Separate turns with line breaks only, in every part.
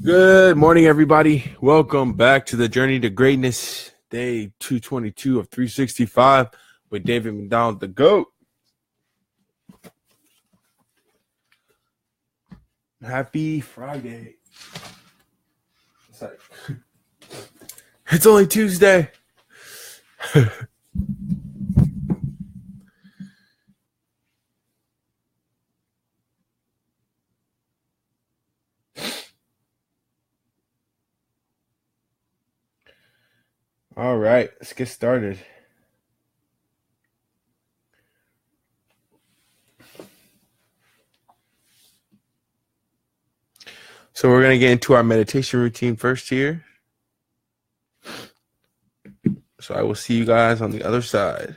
Good morning, everybody. Welcome back to the Journey to Greatness, day 222 of 365 with David McDonald, the GOAT. Happy Friday. It's only Tuesday. All right, let's get started. So we're going to get into our meditation routine first here. So I will see you guys on the other side.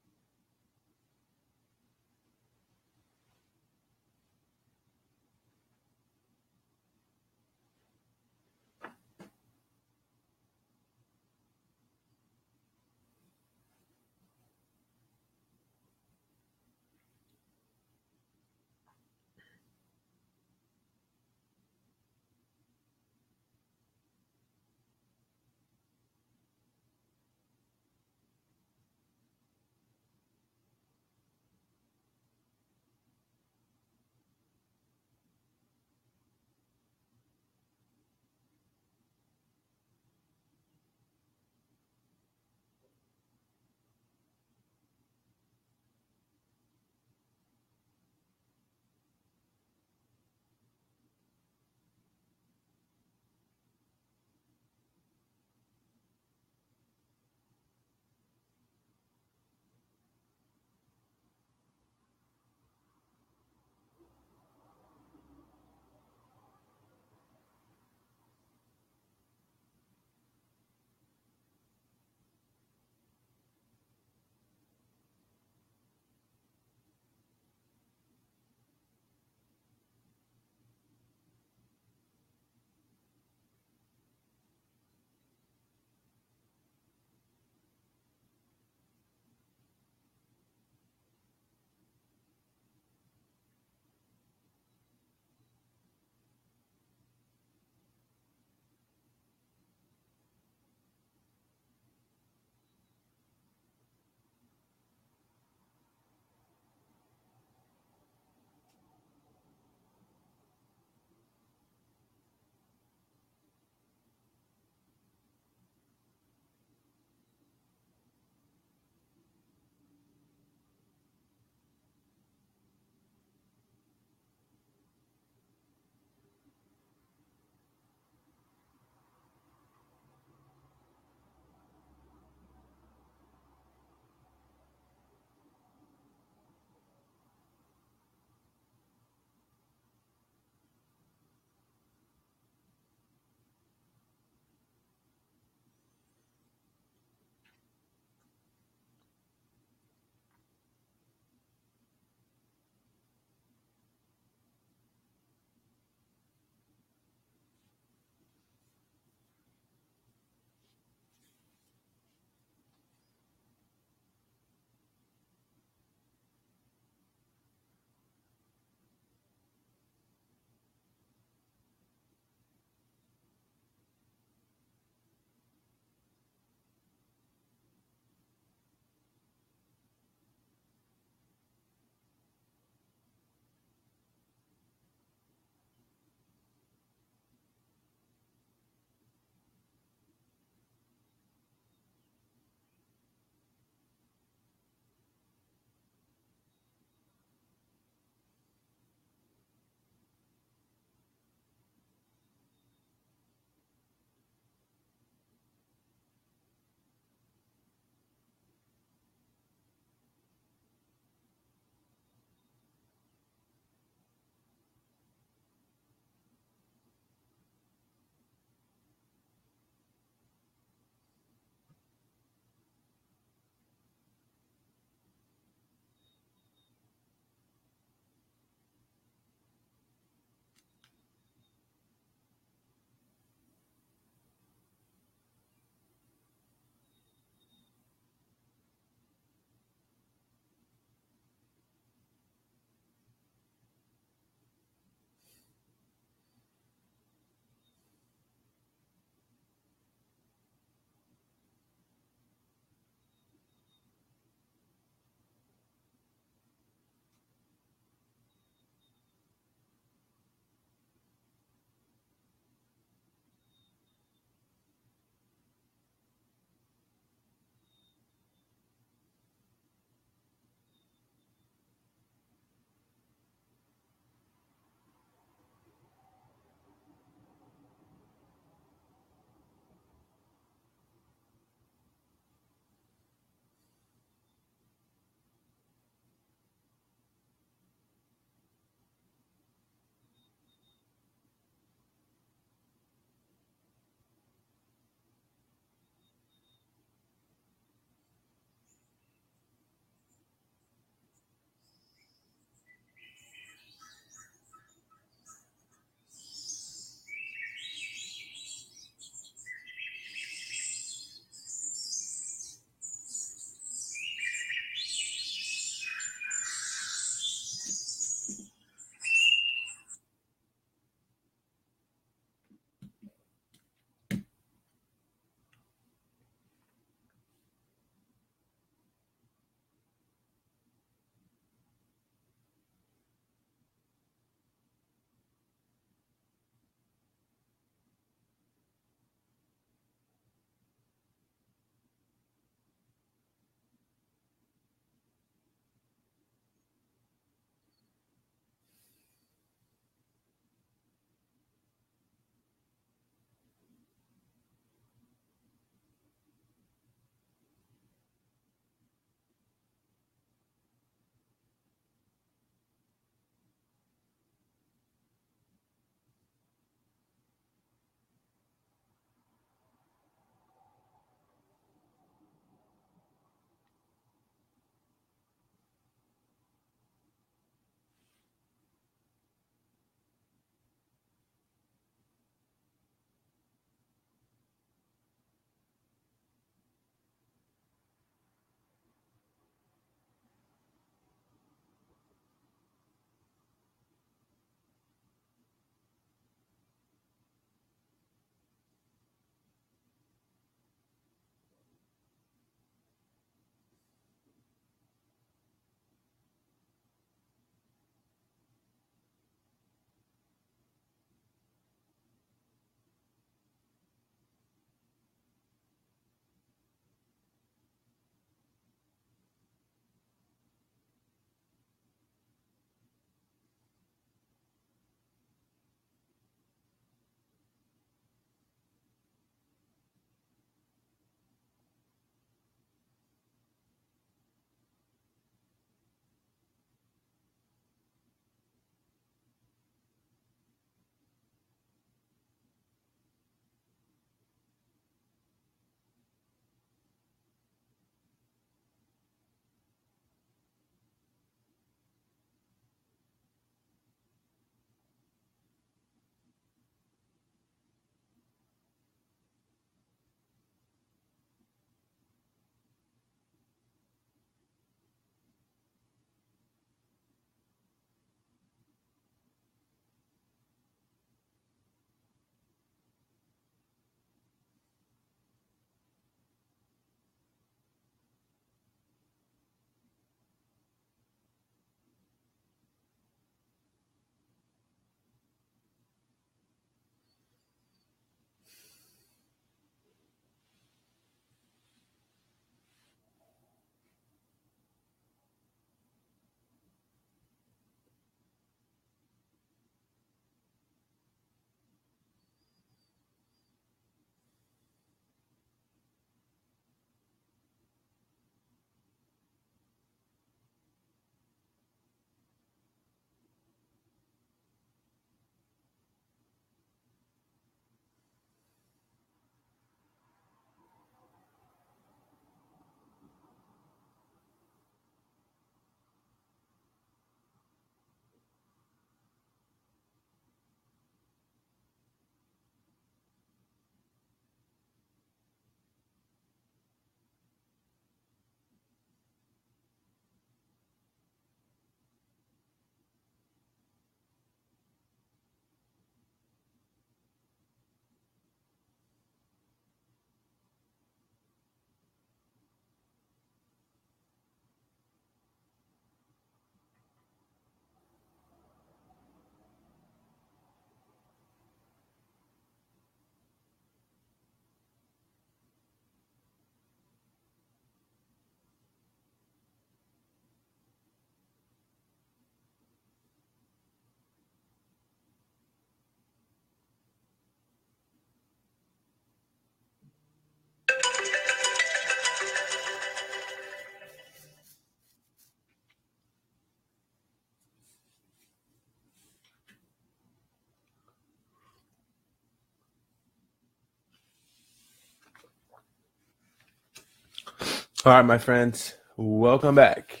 All right, my friends, welcome back.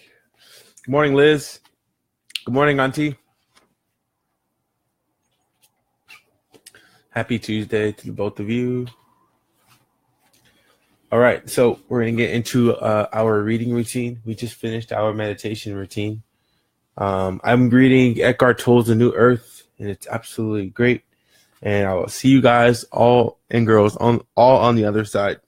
Good morning, Liz. Good morning, Auntie. Happy Tuesday to the both of you. All right, so we're going to get into our reading routine. We just finished our meditation routine. I'm reading Eckhart Tolle's The New Earth, and it's absolutely great. And I'll see you guys all and girls on the other side.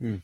Hmm.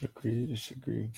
Agree to disagree.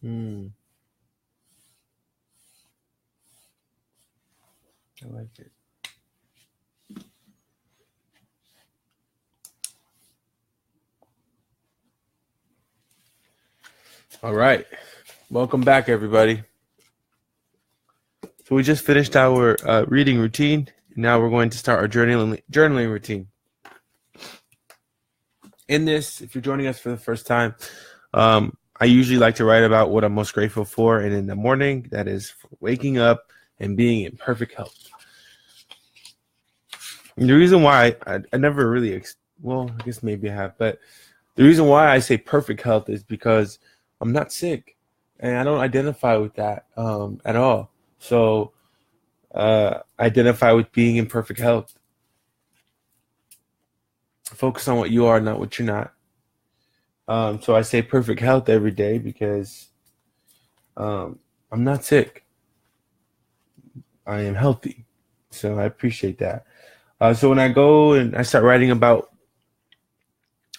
Mm, I like it. All right. Welcome back, everybody. So we just finished our reading routine. Now we're going to start our journaling routine. In this, if you're joining us for the first time, I usually like to write about what I'm most grateful for. And in the morning, that is for waking up and being in perfect health. And the reason why I never really, well, I guess maybe I have, but the reason why I say perfect health is because I'm not sick and I don't identify with that at all. So I identify with being in perfect health. Focus on what you are, not what you're not. So I say perfect health every day because I'm not sick. I am healthy. So I appreciate that. So when I go and I start writing about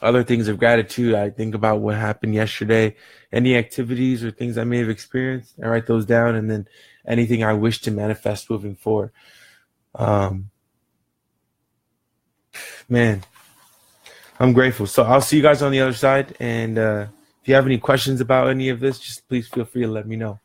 other things of gratitude, I think about what happened yesterday, any activities or things I may have experienced. I write those down, and then anything I wish to manifest moving forward. Um, Man, I'm grateful. So I'll see you guys on the other side. And if you have any questions about any of this, just please feel free to let me know.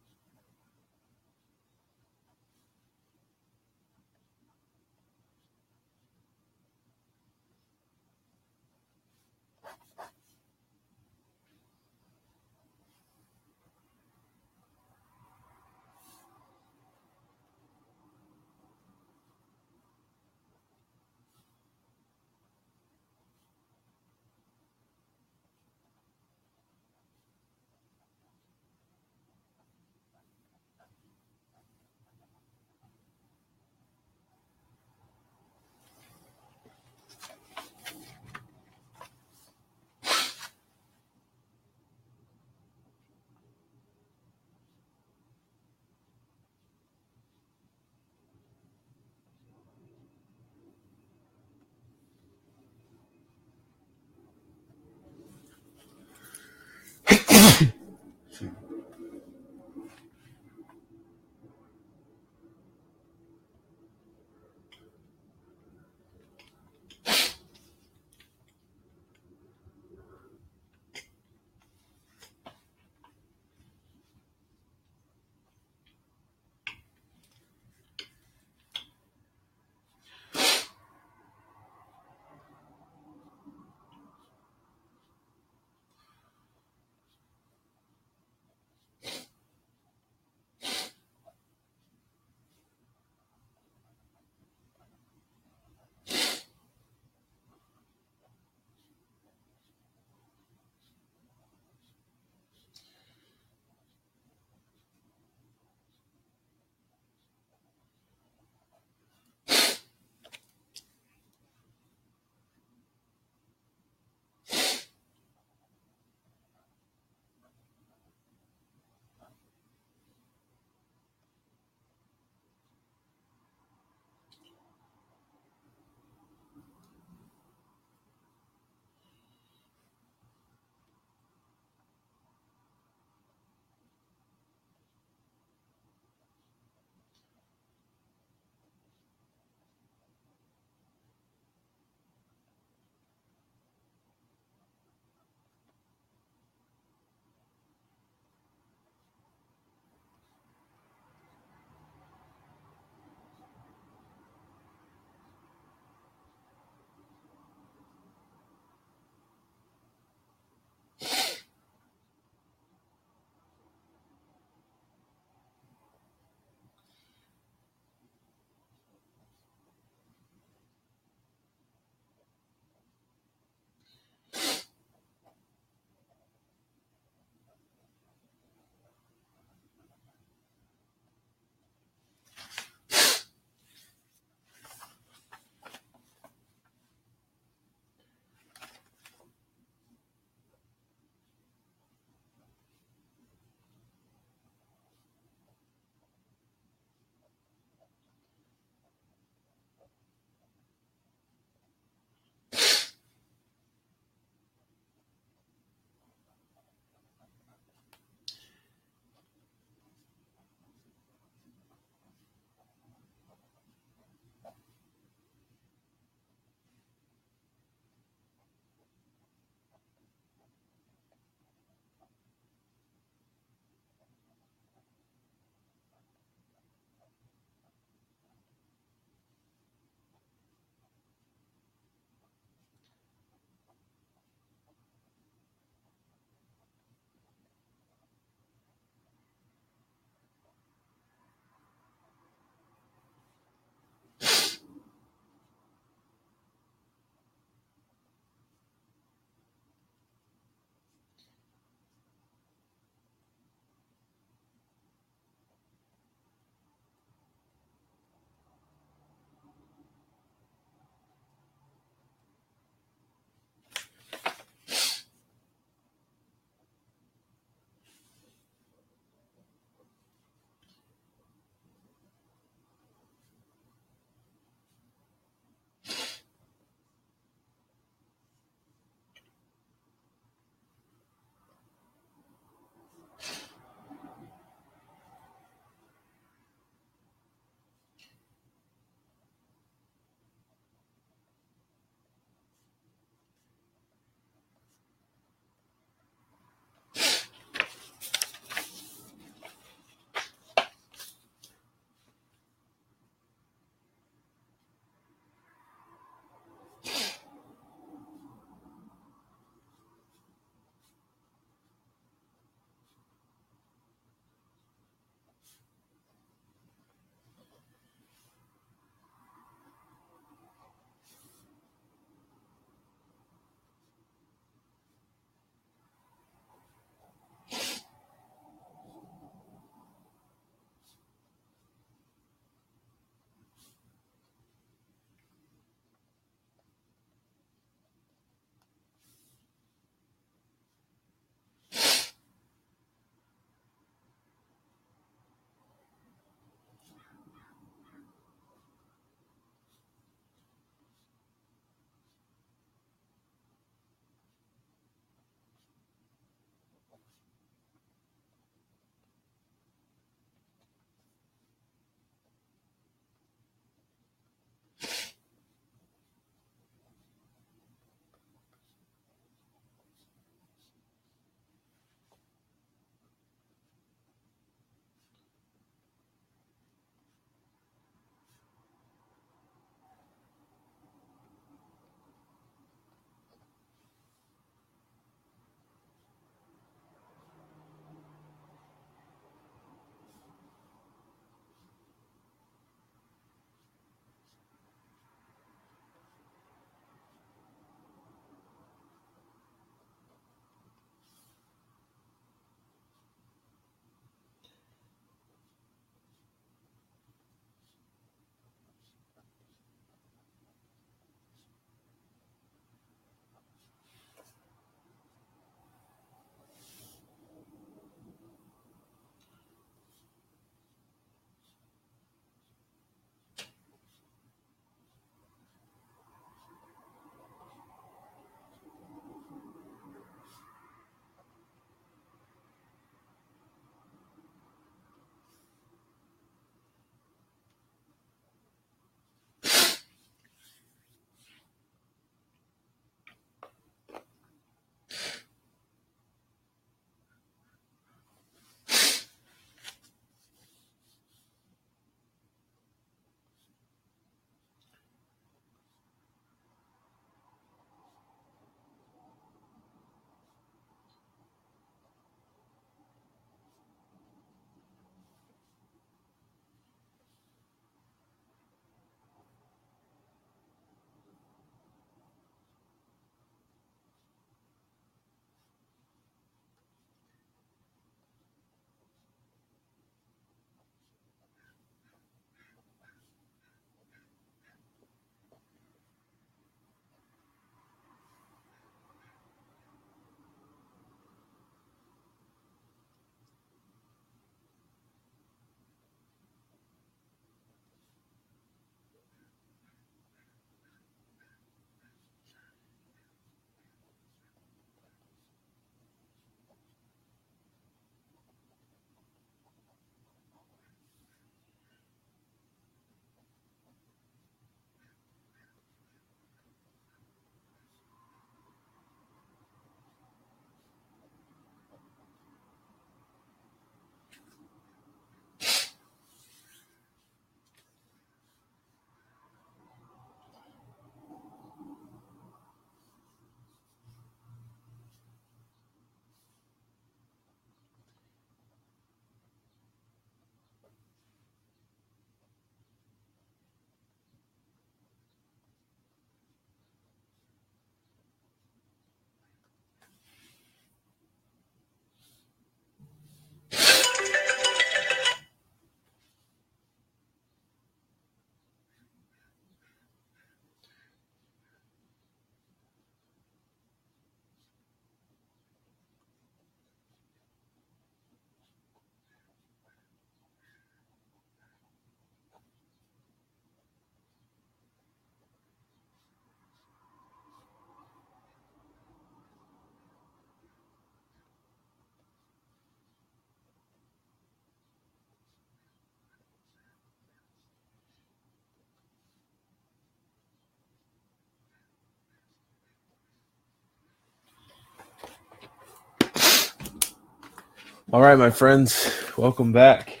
All right, my friends, welcome back.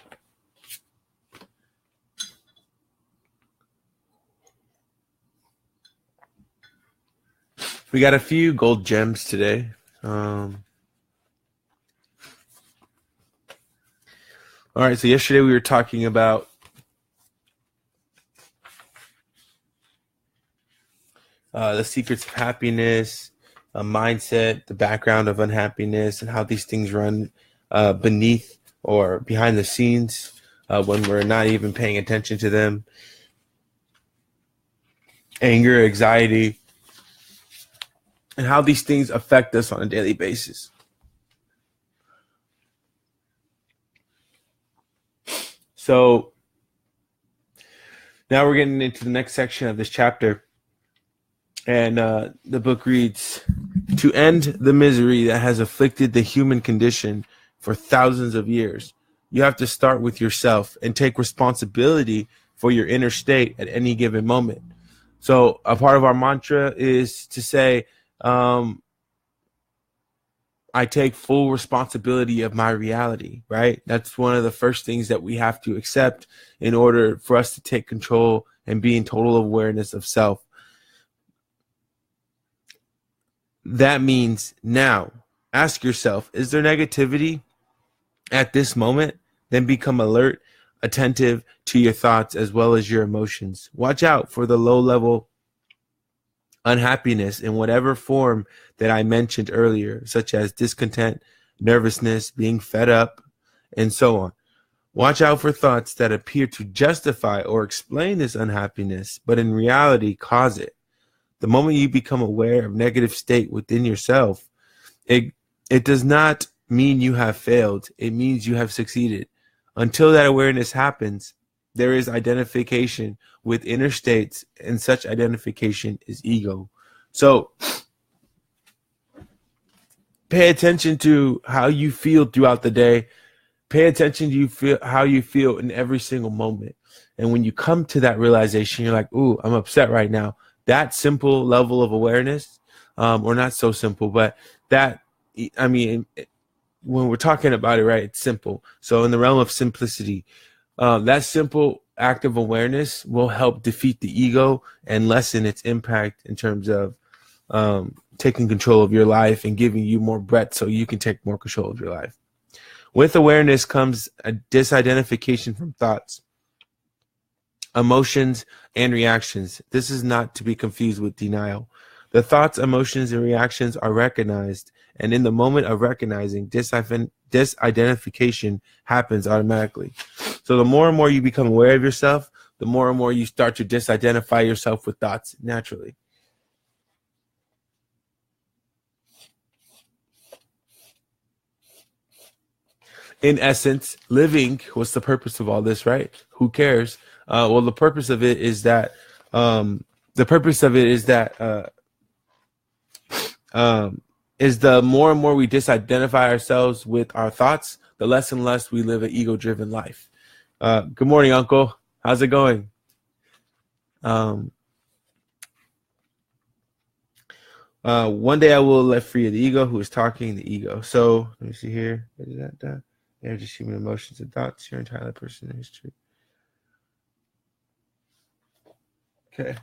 We got a few gold gems today. All right, so yesterday we were talking about the secrets of happiness, mindset, the background of unhappiness, and how these things run beneath or behind the scenes when we're not even paying attention to them. Anger, anxiety, and how these things affect us on a daily basis. So now we're getting into the next section of this chapter. And the book reads, "To end the misery that has afflicted the human condition for thousands of years, you have to start with yourself and take responsibility for your inner state at any given moment." So a part of our mantra is to say, I take full responsibility of my reality, right? That's one of the first things that we have to accept in order for us to take control and be in total awareness of self. That means now ask yourself, is there negativity at this moment? Then become alert, attentive to your thoughts as well as your emotions. Watch out for the low level unhappiness in whatever form that I mentioned earlier, such as discontent, nervousness, being fed up, and so on. Watch out for thoughts that appear to justify or explain this unhappiness, but in reality cause it. The moment you become aware of negative state within yourself, it does not mean you have failed. It means you have succeeded. Until that awareness happens, there is identification with inner states, and such identification is ego. So pay attention to how you feel throughout the day. Pay attention to how you feel in every single moment. And when you come to that realization, you're like, ooh, I'm upset right now. That simple level of awareness, or not so simple, but that, I mean, when we're talking about it, right, it's simple. So in the realm of simplicity, that simple act of awareness will help defeat the ego and lessen its impact in terms of taking control of your life and giving you more breadth so you can take more control of your life. With awareness comes a disidentification from thoughts, emotions, and reactions. This is not to be confused with denial. The thoughts, emotions, and reactions are recognized, and in the moment of recognizing, disidentification happens automatically. So the more and more you become aware of yourself, the more and more you start to disidentify yourself with thoughts naturally. In essence, living, what's the purpose of all this, right? Who cares? Well, the purpose of it is that is the more and more we disidentify ourselves with our thoughts, the less and less we live an ego-driven life. Good morning, Uncle. How's it going? One day I will let free of the ego who is talking the ego. So let me see here. What is that? They're just human emotions and thoughts. Your entire person in history. Okay.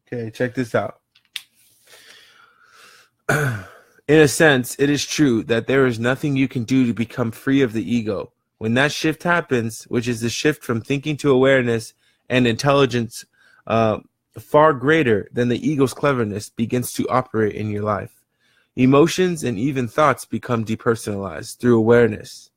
Okay, check this out. In a sense, it is true that there is nothing you can do to become free of the ego. When that shift happens, which is the shift from thinking to awareness and intelligence far greater than the ego's cleverness begins to operate in your life. Emotions and even thoughts become depersonalized through awareness.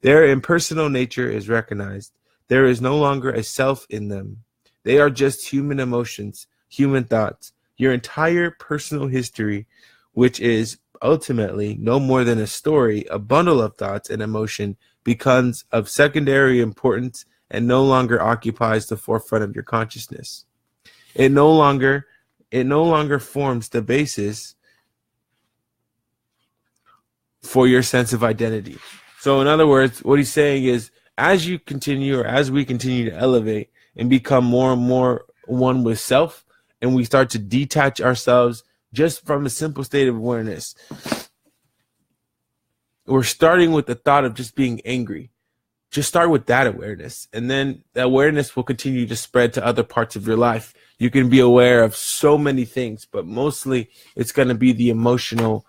Their impersonal nature is recognized. There is no longer a self in them. They are just human emotions, human thoughts. Your entire personal history, which is ultimately no more than a story, a bundle of thoughts and emotion, becomes of secondary importance and no longer occupies the forefront of your consciousness. It no longer forms the basis for your sense of identity. So in other words, what he's saying is, as you continue, or as we continue to elevate and become more and more one with self, and we start to detach ourselves just from a simple state of awareness, we're starting with the thought of just being angry. Just start with that awareness, and then the awareness will continue to spread to other parts of your life. You can be aware of so many things, but mostly it's going to be the emotional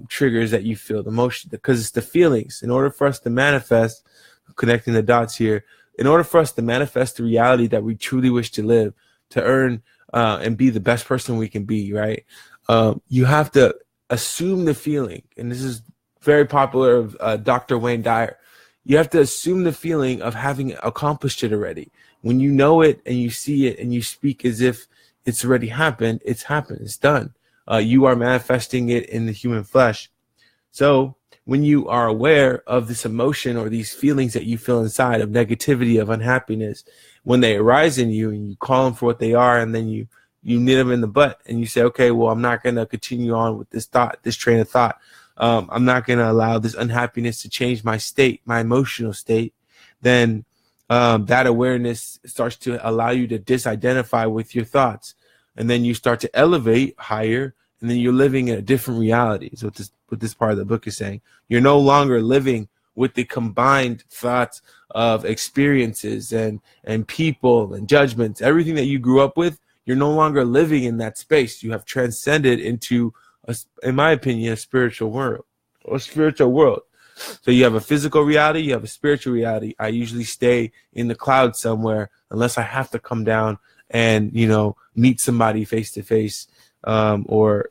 triggers that you feel, the emotion, because it's the feelings. In order for us to manifest, connecting the dots here, in order for us to manifest the reality that we truly wish to live, to earn and be the best person we can be, right? You have to assume the feeling, and this is very popular of Dr. Wayne Dyer. You have to assume the feeling of having accomplished it already. When you know it and you see it and you speak as if it's already happened, it's happened, it's done. You are manifesting it in the human flesh. So when you are aware of this emotion or these feelings that you feel inside of negativity, of unhappiness, when they arise in you and you call them for what they are, and then you nit them in the butt and you say, okay, well, I'm not going to continue on with this thought, this train of thought. I'm not going to allow this unhappiness to change my state, my emotional state. Then that awareness starts to allow you to disidentify with your thoughts. And then you start to elevate higher, and then you're living in a different reality. So what this part of the book is saying, you're no longer living with the combined thoughts of experiences and people and judgments, everything that you grew up with. You're no longer living in that space. You have transcended into, in my opinion, a spiritual world. So you have a physical reality, you have a spiritual reality. I usually stay in the clouds somewhere unless I have to come down and, meet somebody face to face, or,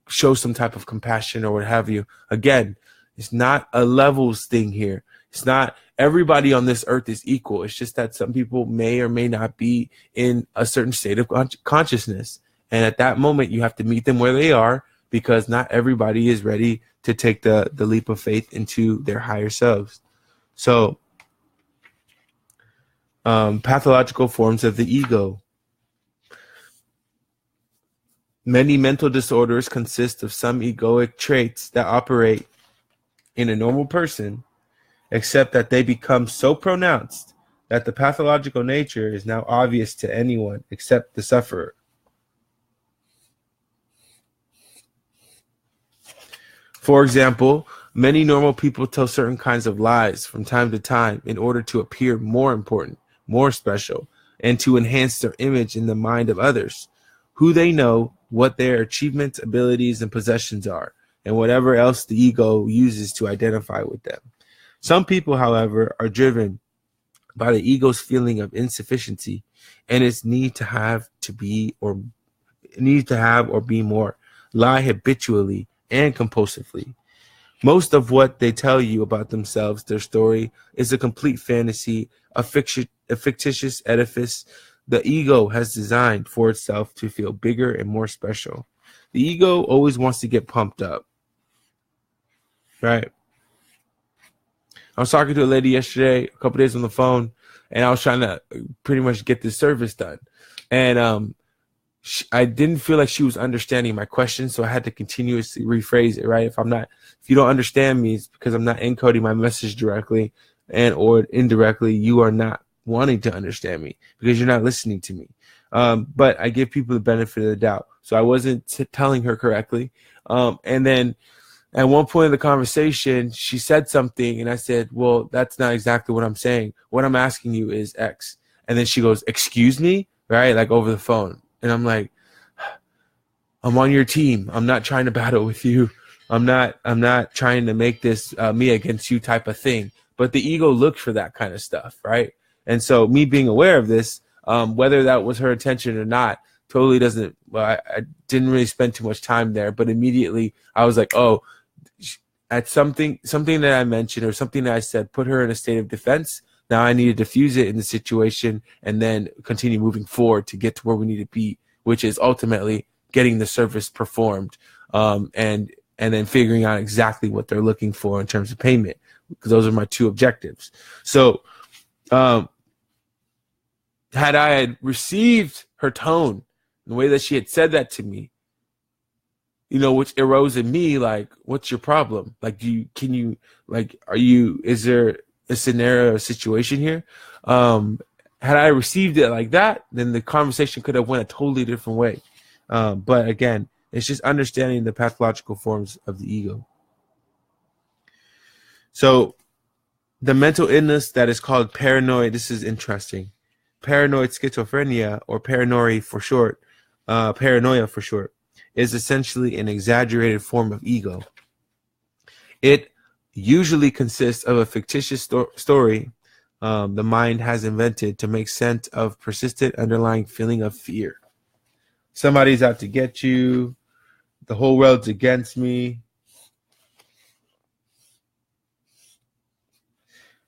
show some type of compassion or what have you. Again, it's not a levels thing here. It's not everybody on this earth is equal. It's just that some people may or may not be in a certain state of consciousness. And at that moment, you have to meet them where they are, because not everybody is ready to take the leap of faith into their higher selves. So, pathological forms of the ego. Many mental disorders consist of some egoic traits that operate in a normal person, except that they become so pronounced that the pathological nature is now obvious to anyone except the sufferer. For example, many normal people tell certain kinds of lies from time to time in order to appear more important, more special, and to enhance their image in the mind of others, who they know what their achievements, abilities, and possessions are, and whatever else the ego uses to identify with them. Some people, however, are driven by the ego's feeling of insufficiency and its need to have or be more, lie habitually and compulsively. Most of what they tell you about themselves, their story, is a complete fantasy, a fictitious edifice the ego has designed for itself to feel bigger and more special. The ego always wants to get pumped up, right? I was talking to a lady yesterday, a couple days on the phone, and I was trying to pretty much get this service done. And I didn't feel like she was understanding my question, so I had to continuously rephrase it, right? If you don't understand me, it's because I'm not encoding my message directly and or indirectly. You are not wanting to understand me because you're not listening to me. But I give people the benefit of the doubt. So I wasn't telling her correctly. And then at one point in the conversation, she said something, and I said, well, that's not exactly what I'm saying. What I'm asking you is X. And then she goes, excuse me, right? Like over the phone. And I'm like, I'm on your team. I'm not trying to battle with you. I'm not trying to make this me against you type of thing. But the ego looks for that kind of stuff, right? And so me being aware of this, whether that was her intention or not, totally doesn't, well, I didn't really spend too much time there. But immediately I was like, oh, at something that I mentioned or something that I said put her in a state of defense. Now I need to diffuse it in the situation and then continue moving forward to get to where we need to be, which is ultimately getting the service performed, and then figuring out exactly what they're looking for in terms of payment, because those are my two objectives. So had I received her tone, the way that she had said that to me, which arose in me, like, what's your problem? Like, is there a scenario, a situation here? Had I received it like that, then the conversation could have went a totally different way. But again, it's just understanding the pathological forms of the ego. So the mental illness that is called paranoid, this is interesting. Paranoid schizophrenia, or paranoia for short, is essentially an exaggerated form of ego. It usually consists of a fictitious story the mind has invented to make sense of persistent underlying feeling of fear. Somebody's out to get you. The whole world's against me.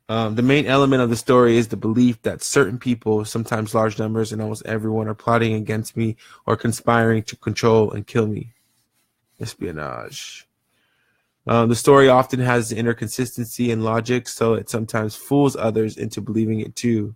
The main element of the story is the belief that certain people, sometimes large numbers and almost everyone, are plotting against me or conspiring to control and kill me. Espionage. The story often has the inner consistency and logic, so it sometimes fools others into believing it too.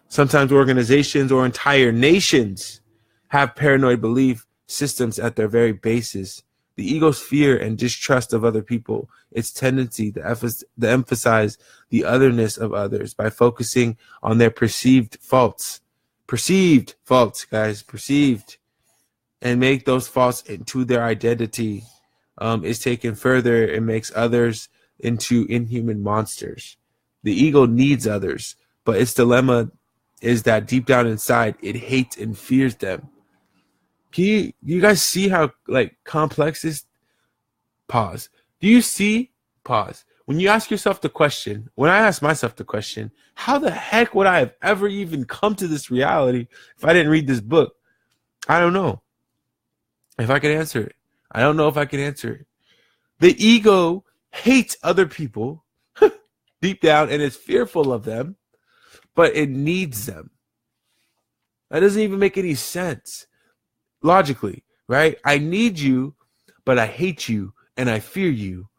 Sometimes organizations or entire nations have paranoid belief systems at their very basis. The ego's fear and distrust of other people, its tendency to emphasize the otherness of others by focusing on their perceived faults. Perceived faults, guys, perceived. And make those faults into their identity is taken further and makes others into inhuman monsters. The ego needs others, but its dilemma is that deep down inside, it hates and fears them. Can you guys see how complex this? Pause. Do you see? Pause. When you ask yourself the question, when I ask myself the question, how the heck would I have ever even come to this reality if I didn't read this book? I don't know if I could answer it. I don't know if I can answer it. The ego hates other people deep down and is fearful of them, but it needs them. That doesn't even make any sense logically, right? I need you, but I hate you and I fear you.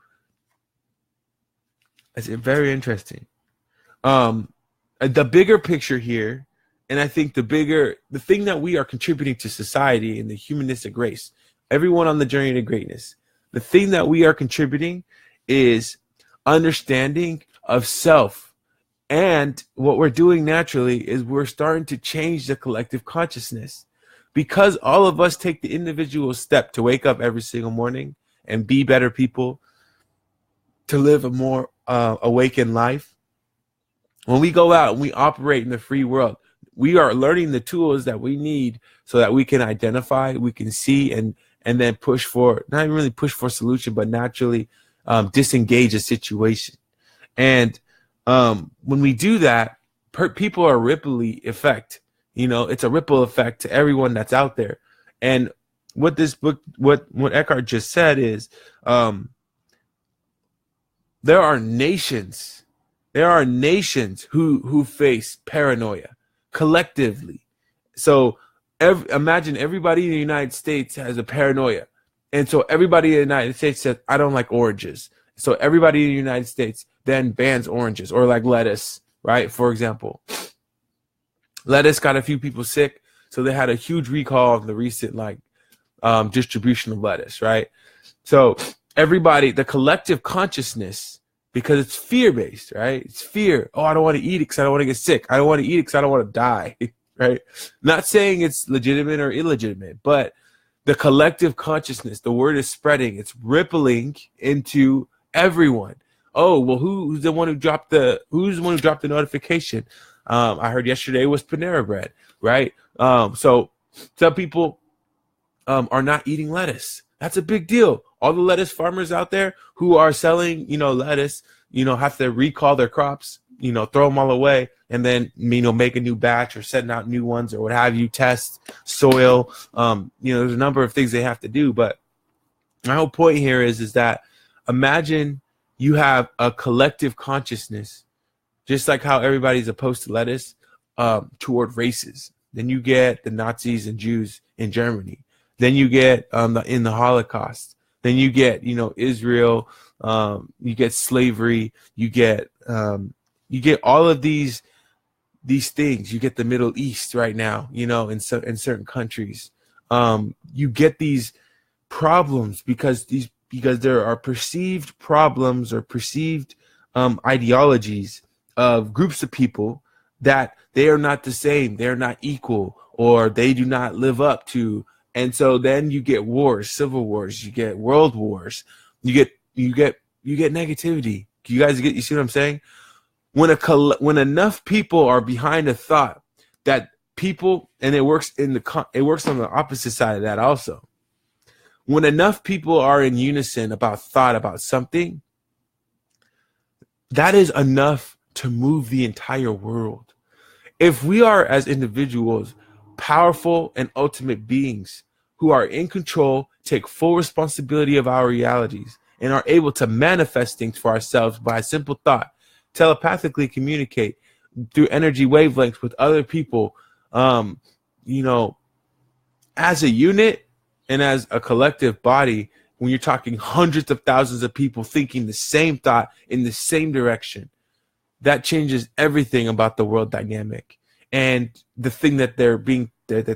That's very interesting. The bigger picture here, and I think the thing that we are contributing to society in the humanistic race, everyone on the journey to greatness, the thing that we are contributing is understanding of self. And what we're doing naturally is we're starting to change the collective consciousness, because all of us take the individual step to wake up every single morning and be better people, to live a more awakened life. When we go out and we operate in the free world, we are learning the tools that we need so that we can identify, we can see, and then push for, not even really push for a solution, but naturally disengage a situation. And when we do that, people are ripple effect. It's a ripple effect to everyone that's out there. And what this book, what Eckhart just said is, there are nations who face paranoia collectively. So imagine everybody in the United States has a paranoia. And so everybody in the United States says, I don't like oranges. So everybody in the United States then bans oranges, or like lettuce, right? For example, lettuce got a few people sick. So they had a huge recall of the recent distribution of lettuce, right? So everybody, the collective consciousness, because it's fear-based, right? It's fear. Oh, I don't want to eat it because I don't want to get sick. I don't want to eat it because I don't want to die, right? Not saying it's legitimate or illegitimate, but the collective consciousness, the word is spreading. It's rippling into everyone. Oh, well, who's the one who dropped the notification? I heard yesterday was Panera Bread, right? So some people are not eating lettuce. That's a big deal. All the lettuce farmers out there who are selling, lettuce, have to recall their crops, throw them all away, and then, make a new batch or send out new ones or what have you, test soil. There's a number of things they have to do. But my whole point here is that imagine you have a collective consciousness, just like how everybody's opposed to lettuce, toward races. Then you get the Nazis and Jews in Germany. Then you get in the Holocaust. Then you get, Israel. You get slavery. You get all of these things. You get the Middle East right now, in certain countries. you get these problems because there are perceived problems or perceived ideologies of groups of people that they are not the same, they're not equal, or they do not live up to. And so then you get wars, civil wars, you get world wars, you get negativity. You see what I'm saying? When enough people are behind a thought that people, and it works on the opposite side of that also. When enough people are in unison about thought about something, that is enough to move the entire world. If we are, as individuals, powerful and ultimate beings who are in control, take full responsibility of our realities, and are able to manifest things for ourselves by a simple thought, telepathically communicate through energy wavelengths with other people, as a unit and as a collective body, when you're talking hundreds of thousands of people thinking the same thought in the same direction, that changes everything about the world dynamic and the thing that they're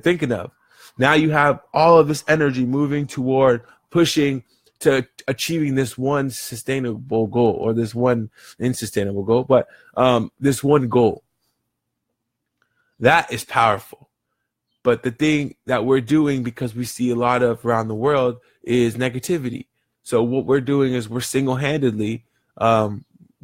thinking of. Now you have all of this energy moving toward pushing to achieving this one sustainable goal, or this one insustainable goal, but this one goal. That is powerful. But the thing that we're doing, because we see a lot of around the world, is negativity. So what we're doing is we're single-handedly,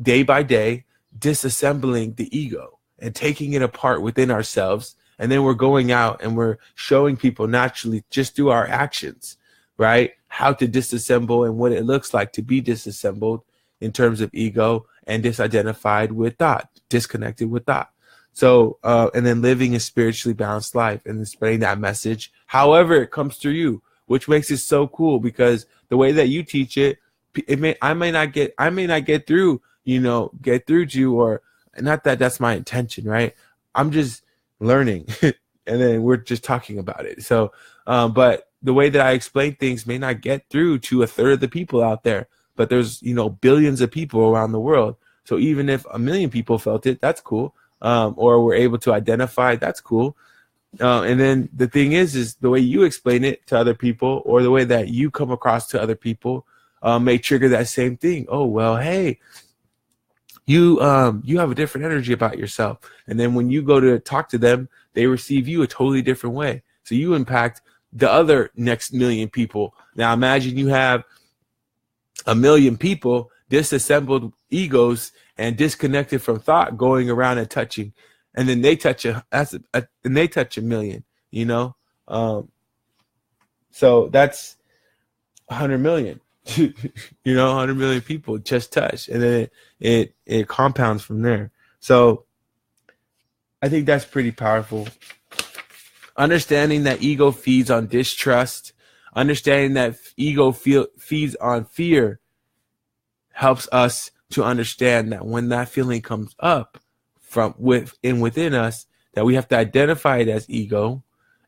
day by day, disassembling the ego and taking it apart within ourselves. And then we're going out and we're showing people naturally, just through our actions, right, how to disassemble and what it looks like to be disassembled in terms of ego and disidentified with thought, disconnected with thought. So, and then living a spiritually balanced life and then spreading that message, however it comes through you, which makes it so cool, because the way that you teach it, I may not get through, get through to you, or not that that's my intention, right? I'm just learning and then we're just talking about it. So, but the way that I explain things may not get through to a third of the people out there, but there's, billions of people around the world. So even if 1 million people felt it, that's cool. Or we're able to identify, that's cool. And then the thing is the way you explain it to other people, or the way that you come across to other people, may trigger that same thing. Oh, well, hey, you have a different energy about yourself. And then when you go to talk to them, they receive you a totally different way. So you impact the other next million people. Now imagine you have 1 million people, disassembled egos and disconnected from thought, going around and touching, and then they touch and they touch 1 million, so that's 100 million, 100 million people just touch, and then it compounds from there. So I think that's pretty powerful. Understanding that ego feeds on distrust, understanding that ego feeds on fear, helps us to understand that when that feeling comes up from within us, that we have to identify it as ego,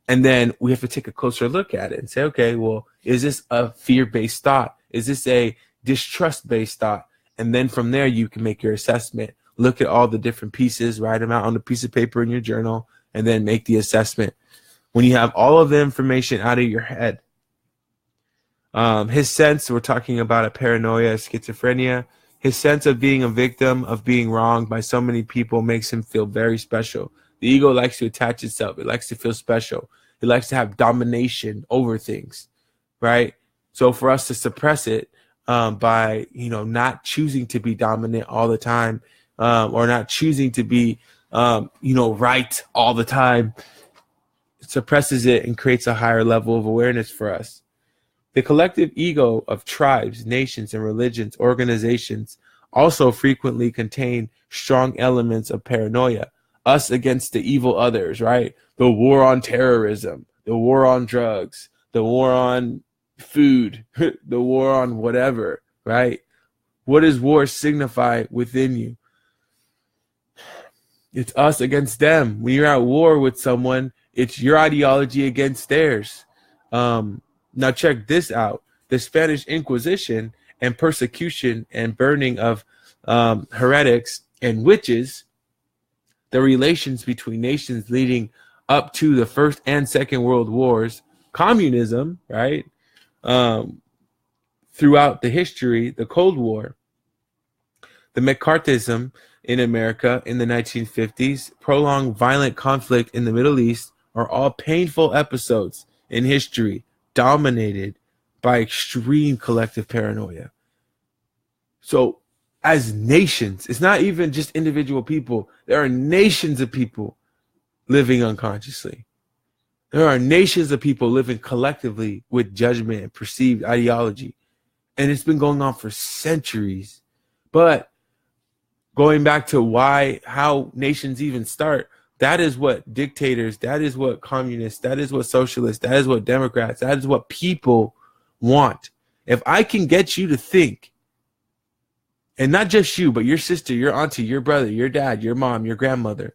and then we have to take a closer look at it and say, okay, well, is this a fear-based thought? Is this a distrust-based thought? And then from there, you can make your assessment. Look at all the different pieces, write them out on a piece of paper in your journal, and then make the assessment. When you have all of the information out of your head, his sense, we're talking about a paranoia, schizophrenia, his sense of being a victim, of being wronged by so many people, makes him feel very special. The ego likes to attach itself. It likes to feel special. It likes to have domination over things, right? So for us to suppress it by, not choosing to be dominant all the time, or not choosing to be, right all the time, it suppresses it and creates a higher level of awareness for us. The collective ego of tribes, nations, and religions, organizations also frequently contain strong elements of paranoia. Us against the evil others, right? The war on terrorism, the war on drugs, the war on food, the war on whatever, right? What does war signify within you? It's us against them. When you're at war with someone, it's your ideology against theirs. Now check this out. The Spanish Inquisition and persecution and burning of heretics and witches, the relations between nations leading up to the First and Second World Wars, communism, right? Throughout the history, the Cold War, the McCarthyism in America in the 1950s, prolonged violent conflict in the Middle East are all painful episodes in history dominated by extreme collective paranoia. So as nations, it's not even just individual people. There are nations of people living unconsciously. There are nations of people living collectively with judgment and perceived ideology. And it's been going on for centuries. But going back to how nations even start, that is what dictators, that is what communists, that is what socialists, that is what Democrats, that is what people want. If I can get you to think, and not just you, but your sister, your auntie, your brother, your dad, your mom, your grandmother,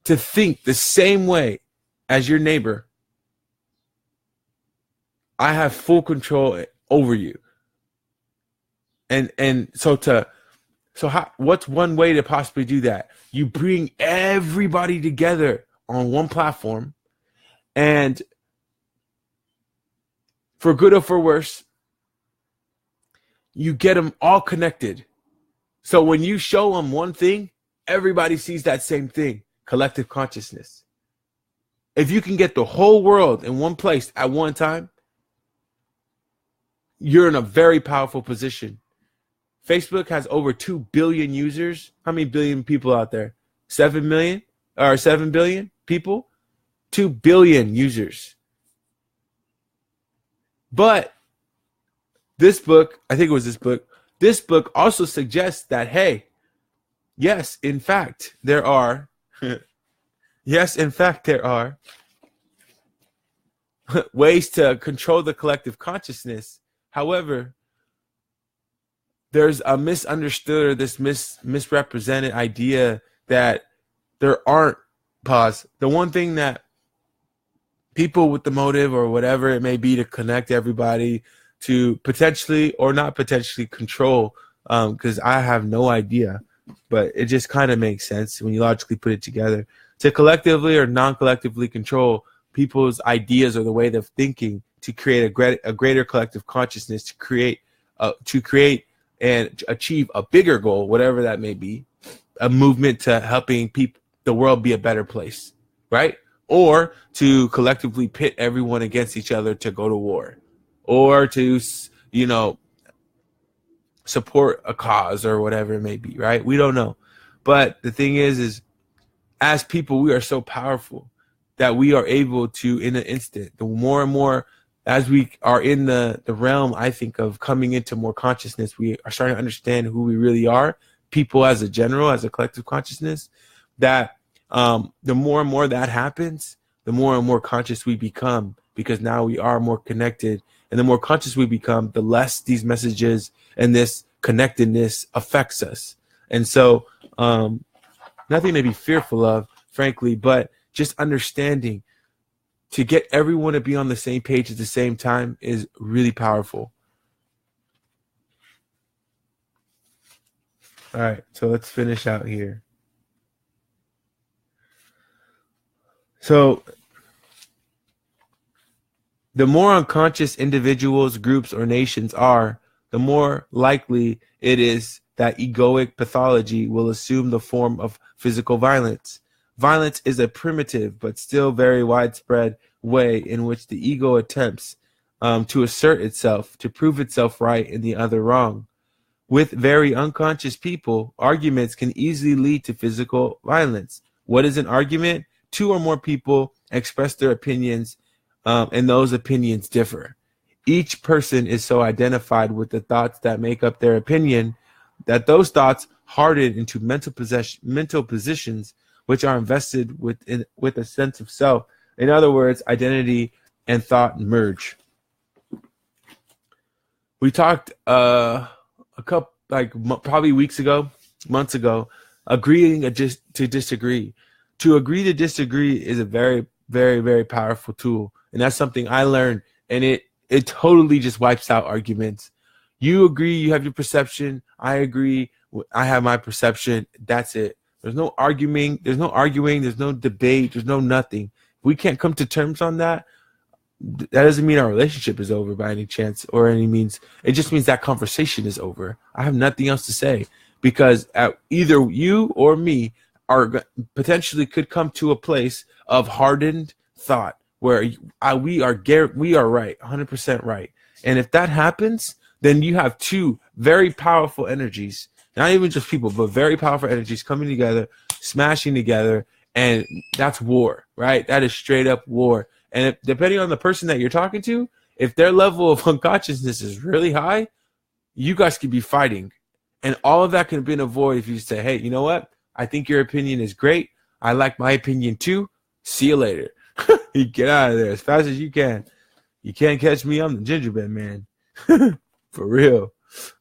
to think the same way as your neighbor, I have full control over you. And so what's one way to possibly do that? You bring everybody together on one platform, and for good or for worse, you get them all connected. So when you show them one thing, everybody sees that same thing, collective consciousness. If you can get the whole world in one place at one time, you're in a very powerful position. Facebook has over 2 billion users. How many billion people out there? 7 million or 7 billion people? 2 billion users. But this book, I think it was this book also suggests that, hey, yes, in fact, there are ways to control the collective consciousness. However, there's a misunderstood or this misrepresented idea that there aren't the one thing that people with the motive or whatever it may be to connect everybody to potentially or not potentially control, because I have no idea, but it just kind of makes sense when you logically put it together, to collectively or non-collectively control people's ideas or the way they're thinking to create a greater collective consciousness, to create and achieve a bigger goal, whatever that may be, a movement to helping the world be a better place, right? Or to collectively pit everyone against each other to go to war, or to, support a cause or whatever it may be, right? We don't know. But the thing is as people, we are so powerful that we are able to, in an instant, the more and more as we are in the realm, I think, of coming into more consciousness, we are starting to understand who we really are, people as a general, as a collective consciousness, that the more and more that happens, the more and more conscious we become, because now we are more connected. And the more conscious we become, the less these messages and this connectedness affects us. And so nothing to be fearful of, frankly, but just understanding to get everyone to be on the same page at the same time is really powerful. All right, so let's finish out here. So the more unconscious individuals, groups, or nations are, the more likely it is that egoic pathology will assume the form of physical violence. Violence is a primitive but still very widespread way in which the ego attempts to assert itself, to prove itself right and the other wrong. With very unconscious people, arguments can easily lead to physical violence. What is an argument? Two or more people express their opinions, and those opinions differ. Each person is so identified with the thoughts that make up their opinion that those thoughts harden into mental positions which are invested with a sense of self. In other words, identity and thought merge. We talked a couple, probably months ago, agreeing to disagree. To agree to disagree is a very, very, very powerful tool. And that's something I learned, and it totally just wipes out arguments. You agree, you have your perception. I agree, I have my perception. That's it. There's no arguing, there's no debate, there's no nothing. If we can't come to terms on that, that doesn't mean our relationship is over by any chance or any means. It just means that conversation is over. I have nothing else to say, because either you or me potentially could come to a place of hardened thought where we are right, 100% right. And if that happens, then you have two very powerful energies, not even just people, but very powerful energies coming together, smashing together, and that's war, right? That is straight up war. And depending on the person that you're talking to, if their level of unconsciousness is really high, you guys could be fighting. And all of that could have been avoided if you say, hey, you know what? I think your opinion is great. I like my opinion too. See you later. You get out of there as fast as you can. You can't catch me. I'm the gingerbread man. For real.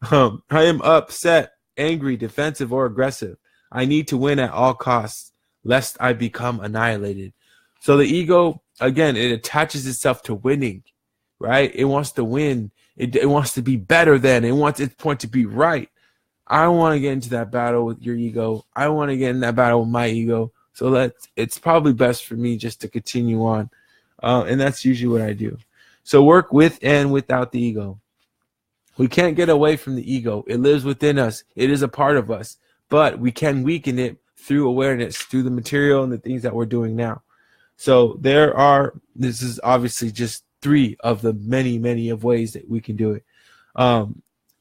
I am upset, angry, defensive, or aggressive. I need to win at all costs, lest I become annihilated. So the ego, again, it attaches itself to winning, right? It wants to win. It wants to be better than. It wants its point to be right. I don't want to get into that battle with your ego. I want to get in that battle with my ego. So it's probably best for me just to continue on. And that's usually what I do. So work with and without the ego. We can't get away from the ego. It lives within us. It is a part of us. But we can weaken it through awareness, through the material and the things that we're doing now. So this is obviously just 3 of the many, many of ways that we can do it.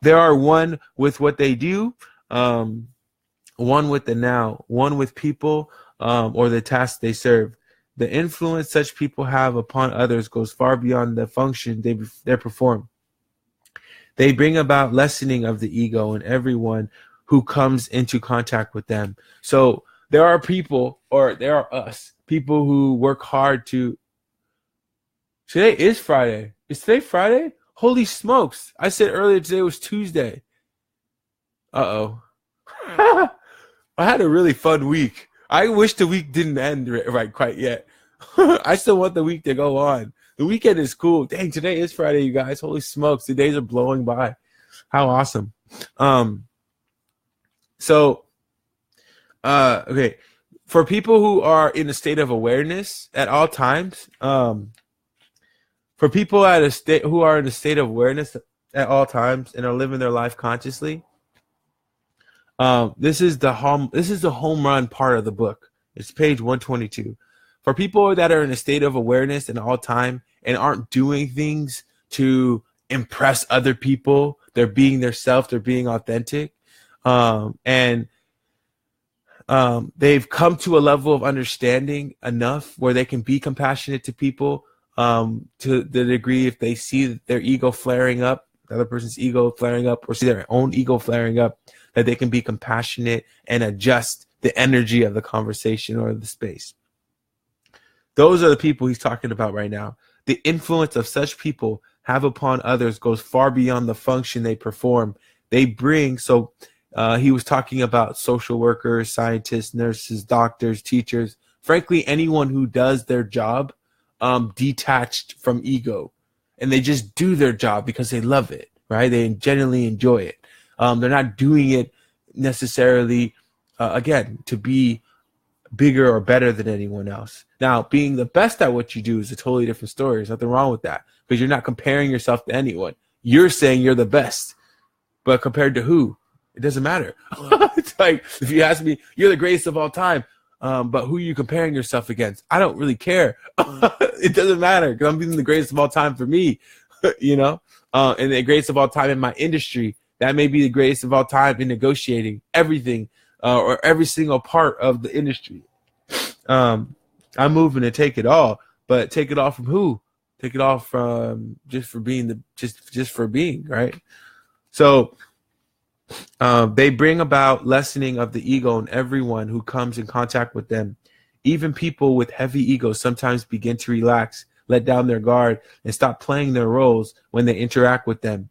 There are one with what they do, one with the now, one with people or the tasks they serve. The influence such people have upon others goes far beyond the function they perform. They bring about lessening of the ego in everyone who comes into contact with them. So there are people, or there are us, people who work hard to. Today is Friday. Is today Friday? Holy smokes. I said earlier today was Tuesday. Uh-oh. I had a really fun week. I wish the week didn't end right quite yet. I still want the week to go on. The weekend is cool. Dang, today is Friday, you guys. Holy smokes. The days are blowing by. How awesome. Okay. For people who are in a state of awareness at all times, for people who are in a state of awareness at all times and are living their life consciously, this is the home run part of the book. It's page 122. For people that are in a state of awareness at all time and aren't doing things to impress other people, they're being their self, they're being authentic, and they've come to a level of understanding enough where they can be compassionate to people, to the degree if they see their ego flaring up, the other person's ego flaring up, or see their own ego flaring up, that they can be compassionate and adjust the energy of the conversation or the space. Those are the people he's talking about right now. The influence of such people have upon others goes far beyond the function they perform. They bring, he was talking about social workers, scientists, nurses, doctors, teachers, frankly, anyone who does their job detached from ego. And they just do their job because they love it, right? They genuinely enjoy it. They're not doing it necessarily, again, to be bigger or better than anyone else. Now, being the best at what you do is a totally different story. There's nothing wrong with that, because you're not comparing yourself to anyone. You're saying you're the best, but compared to who? It doesn't matter. It's like, if you ask me, you're the greatest of all time, but who are you comparing yourself against? I don't really care. It doesn't matter, because I'm being the greatest of all time for me, and the greatest of all time in my industry. That may be the greatest of all time in negotiating everything, or every single part of the industry. I'm moving to take it all, but take it all from who? Take it all from just for being just for being, right? So they bring about lessening of the ego in everyone who comes in contact with them. Even people with heavy egos sometimes begin to relax, let down their guard, and stop playing their roles when they interact with them.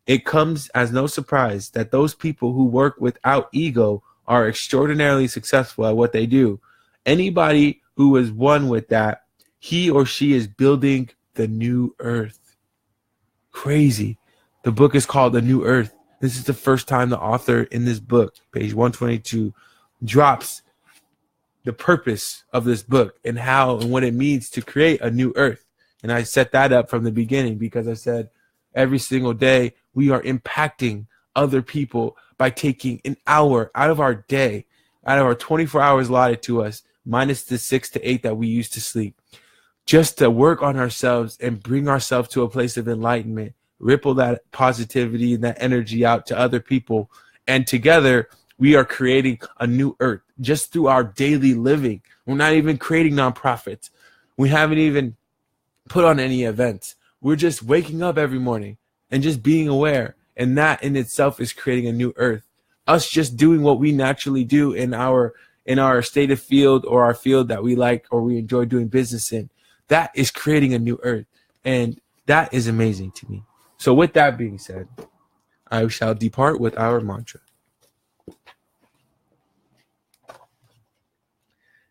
It comes as no surprise that those people who work without ego are extraordinarily successful at what they do. Anybody who is one with that, he or she is building the new earth. Crazy. The book is called The New Earth. This is the first time the author in this book, page 122, drops the purpose of this book and how and what it means to create a new earth. And I set that up from the beginning because I said every single day we are impacting other people by taking an hour out of our day, out of our 24 hours allotted to us, minus the 6 to 8 that we use to sleep, just to work on ourselves and bring ourselves to a place of enlightenment, ripple that positivity and that energy out to other people. And together we are creating a new earth just through our daily living. We're not even creating nonprofits. We haven't even put on any events. We're just waking up every morning and just being aware. And that in itself is creating a new earth. Us just doing what we naturally do in our state of field or our field that we like or we enjoy doing business in. That is creating a new earth. And that is amazing to me. So with that being said, I shall depart with our mantra.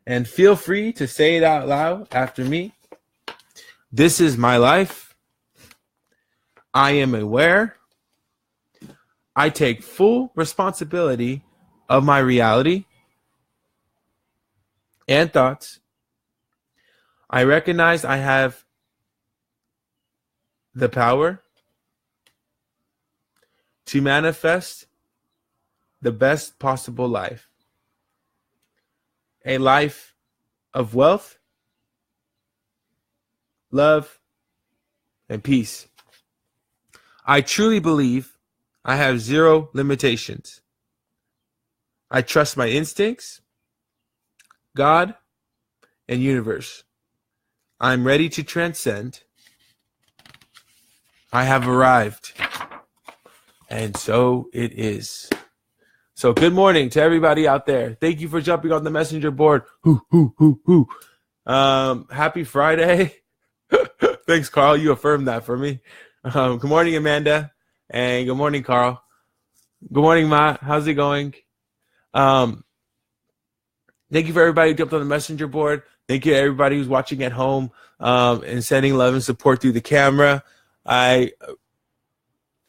And feel free to say it out loud after me. This is my life. I am aware. I take full responsibility of my reality and thoughts. I recognize I have the power to manifest the best possible life. A life of wealth, love, and peace. I truly believe I have zero limitations. I trust my instincts, God, and universe. I'm ready to transcend. I have arrived. And so it is. So good morning to everybody out there. Thank you for jumping on the messenger board. Happy Friday. Thanks, Carl. You affirmed that for me. Good morning, Amanda. And good morning, Carl. Good morning, Matt. How's it going? Thank you for everybody who jumped on the messenger board. Thank you to everybody who's watching at home and sending love and support through the camera. I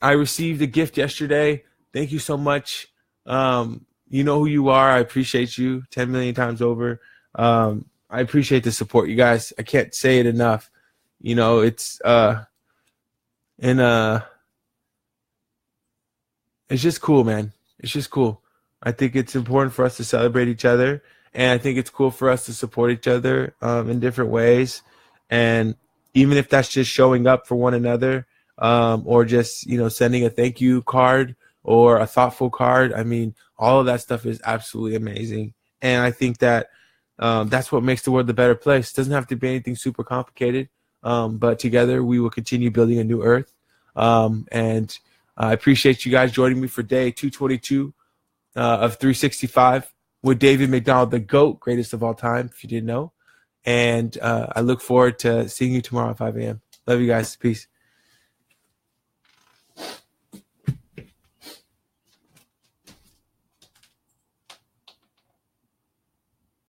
received a gift yesterday. Thank you so much. You know who you are. I appreciate you 10 million times over. I appreciate the support, you guys. I can't say it enough. You know, it's just cool, man. It's just cool. I think it's important for us to celebrate each other, and I think it's cool for us to support each other in different ways. And even if that's just showing up for one another, or just, you know, sending a thank you card or a thoughtful card. I mean, all of that stuff is absolutely amazing. And I think that that's what makes the world a better place. It doesn't have to be anything super complicated, but together we will continue building a new earth. And I appreciate you guys joining me for day 222 of 365 with David McDonald, the GOAT, greatest of all time, if you didn't know. And I look forward to seeing you tomorrow at 5 a.m. Love you guys. Peace.